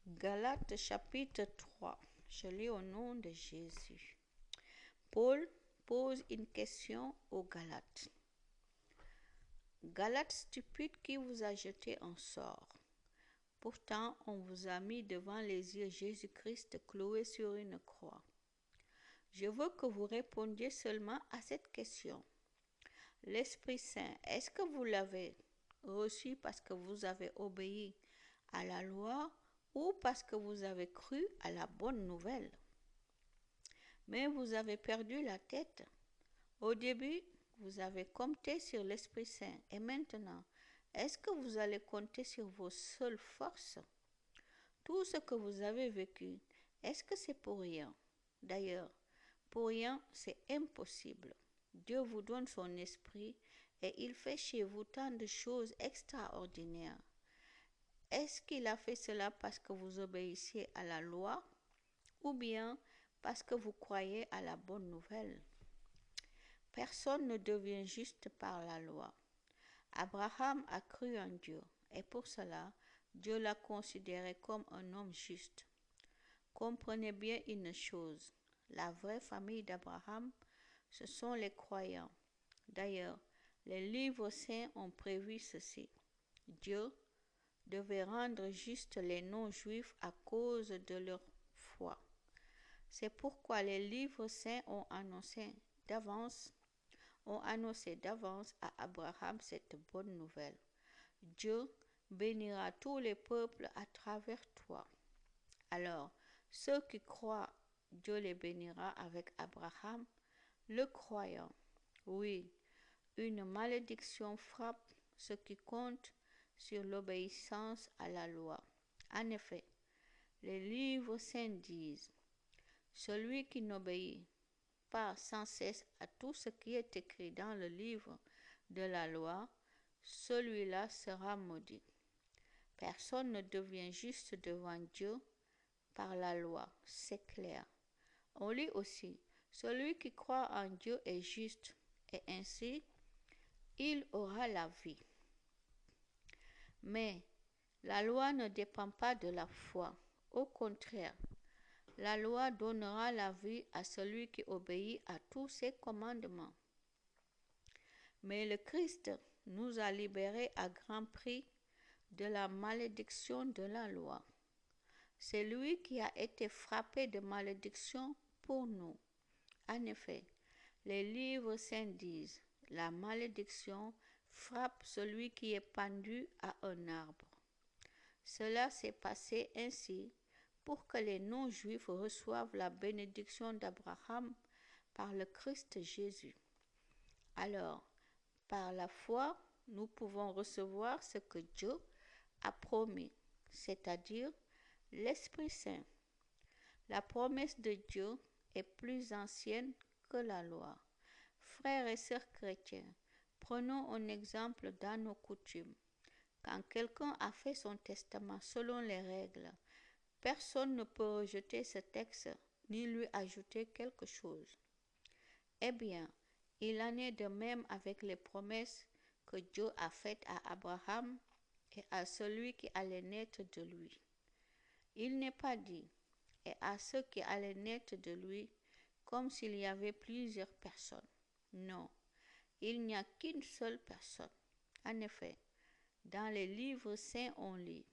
Galates chapitre 3. Je lis au nom de Jésus. Paul pose une question aux Galates. Galates stupides, qui vous a jeté en sort? Pourtant, on vous a mis devant les yeux Jésus-Christ cloué sur une croix. Je veux que vous répondiez seulement à cette question. L'Esprit Saint, est-ce que vous l'avez reçu parce que vous avez obéi à la loi ou parce que vous avez cru à la bonne nouvelle? Mais vous avez perdu la tête. Au début, vous avez compté sur l'Esprit Saint. Et maintenant, est-ce que vous allez compter sur vos seules forces? Tout ce que vous avez vécu, est-ce que c'est pour rien? D'ailleurs, pour rien, c'est impossible. Dieu vous donne son esprit et il fait chez vous tant de choses extraordinaires. Est-ce qu'il a fait cela parce que vous obéissiez à la loi ou bien parce que vous croyez à la bonne nouvelle? Personne ne devient juste par la loi. Abraham a cru en Dieu et pour cela, Dieu l'a considéré comme un homme juste. Comprenez bien une chose, la vraie famille d'Abraham, ce sont les croyants. D'ailleurs, les livres saints ont prévu ceci. Dieu devait rendre juste les non-juifs à cause de leur foi. C'est pourquoi les livres saints ont annoncé d'avance à Abraham cette bonne nouvelle. Dieu bénira tous les peuples à travers toi. Alors, ceux qui croient, Dieu les bénira avec Abraham, le croyant. Oui, une malédiction frappe ceux qui comptent sur l'obéissance à la loi. En effet, les livres saints disent, celui qui n'obéit pas sans cesse à tout ce qui est écrit dans le livre de la loi, celui-là sera maudit. Personne ne devient juste devant Dieu par la loi, c'est clair. On lit aussi, celui qui croit en Dieu est juste, et ainsi, il aura la vie. Mais la loi ne dépend pas de la foi. Au contraire, la loi donnera la vie à celui qui obéit à tous ses commandements. Mais le Christ nous a libérés à grand prix de la malédiction de la loi. C'est lui qui a été frappé de malédiction pour nous. En effet, les livres saints disent, la malédiction frappe celui qui est pendu à un arbre. Cela s'est passé ainsi pour que les non-juifs reçoivent la bénédiction d'Abraham par le Christ Jésus. Alors, par la foi, nous pouvons recevoir ce que Dieu a promis, c'est-à-dire l'Esprit Saint. La promesse de Dieu est plus ancienne que la loi. Frères et sœurs chrétiens, prenons un exemple dans nos coutumes. Quand quelqu'un a fait son testament selon les règles, personne ne peut rejeter ce texte ni lui ajouter quelque chose. Eh bien, il en est de même avec les promesses que Dieu a faites à Abraham et à celui qui allait naître de lui. Il n'est pas dit et à ceux qui allaient naître de lui comme s'il y avait plusieurs personnes. Non, il n'y a qu'une seule personne. En effet, dans les livres saints on lit,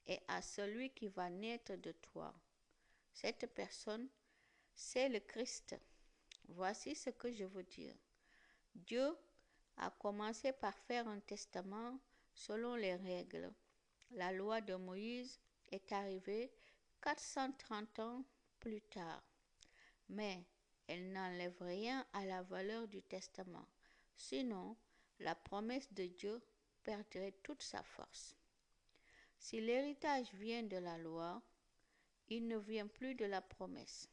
et à celui qui va naître de toi. Cette personne, c'est le Christ. Voici ce que je veux dire. Dieu a commencé par faire un testament selon les règles. La loi de Moïse est arrivée 430 ans plus tard. Mais elle n'enlève rien à la valeur du testament. Sinon, la promesse de Dieu perdrait toute sa force. Si l'héritage vient de la loi, il ne vient plus de la promesse.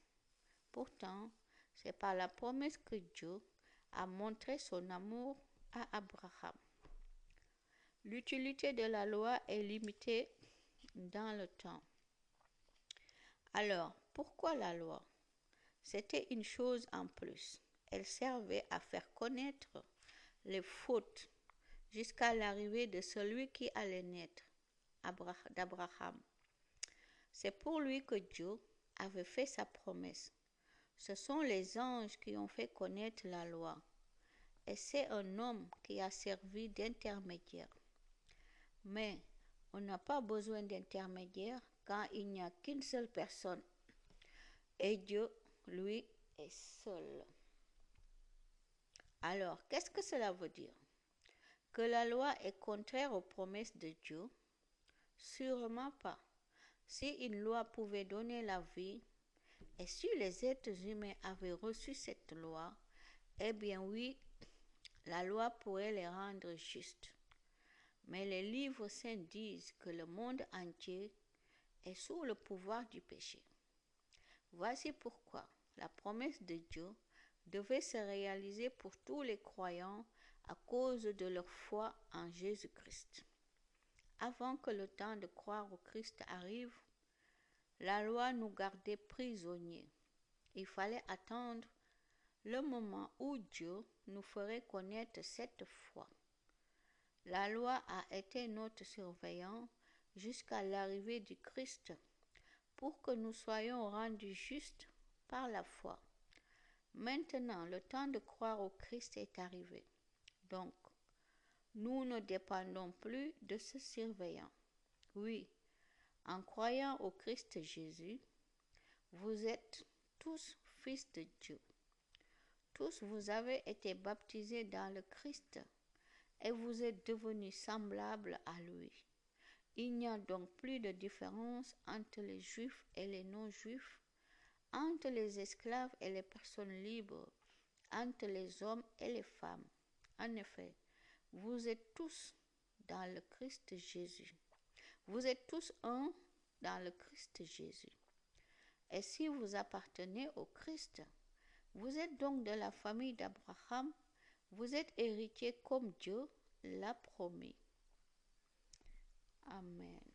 Pourtant, c'est par la promesse que Dieu a montré son amour à Abraham. L'utilité de la loi est limitée dans le temps. Alors, pourquoi la loi? C'était une chose en plus. Elle servait à faire connaître les fautes jusqu'à l'arrivée de celui qui allait naître, d'Abraham. C'est pour lui que Dieu avait fait sa promesse. Ce sont les anges qui ont fait connaître la loi. Et c'est un homme qui a servi d'intermédiaire. Mais on n'a pas besoin d'intermédiaire quand il n'y a qu'une seule personne. Et Dieu, lui, est seul. Alors, qu'est-ce que cela veut dire? Que la loi est contraire aux promesses de Dieu? Sûrement pas. Si une loi pouvait donner la vie, et si les êtres humains avaient reçu cette loi, eh bien oui, la loi pourrait les rendre justes. Mais les livres saints disent que le monde entier est sous le pouvoir du péché. Voici pourquoi la promesse de Dieu devait se réaliser pour tous les croyants à cause de leur foi en Jésus-Christ. Avant que le temps de croire au Christ arrive, la loi nous gardait prisonniers. Il fallait attendre le moment où Dieu nous ferait connaître cette foi. La loi a été notre surveillant jusqu'à l'arrivée du Christ pour que nous soyons rendus justes par la foi. Maintenant, le temps de croire au Christ est arrivé. Donc, nous ne dépendons plus de ce surveillant. Oui, en croyant au Christ Jésus, vous êtes tous fils de Dieu. Tous vous avez été baptisés dans le Christ et vous êtes devenus semblables à lui. Il n'y a donc plus de différence entre les juifs et les non-juifs, entre les esclaves et les personnes libres, entre les hommes et les femmes. En effet, vous êtes tous dans le Christ Jésus. Vous êtes tous un dans le Christ Jésus. Et si vous appartenez au Christ, vous êtes donc de la famille d'Abraham, vous êtes héritiers comme Dieu l'a promis. Amen.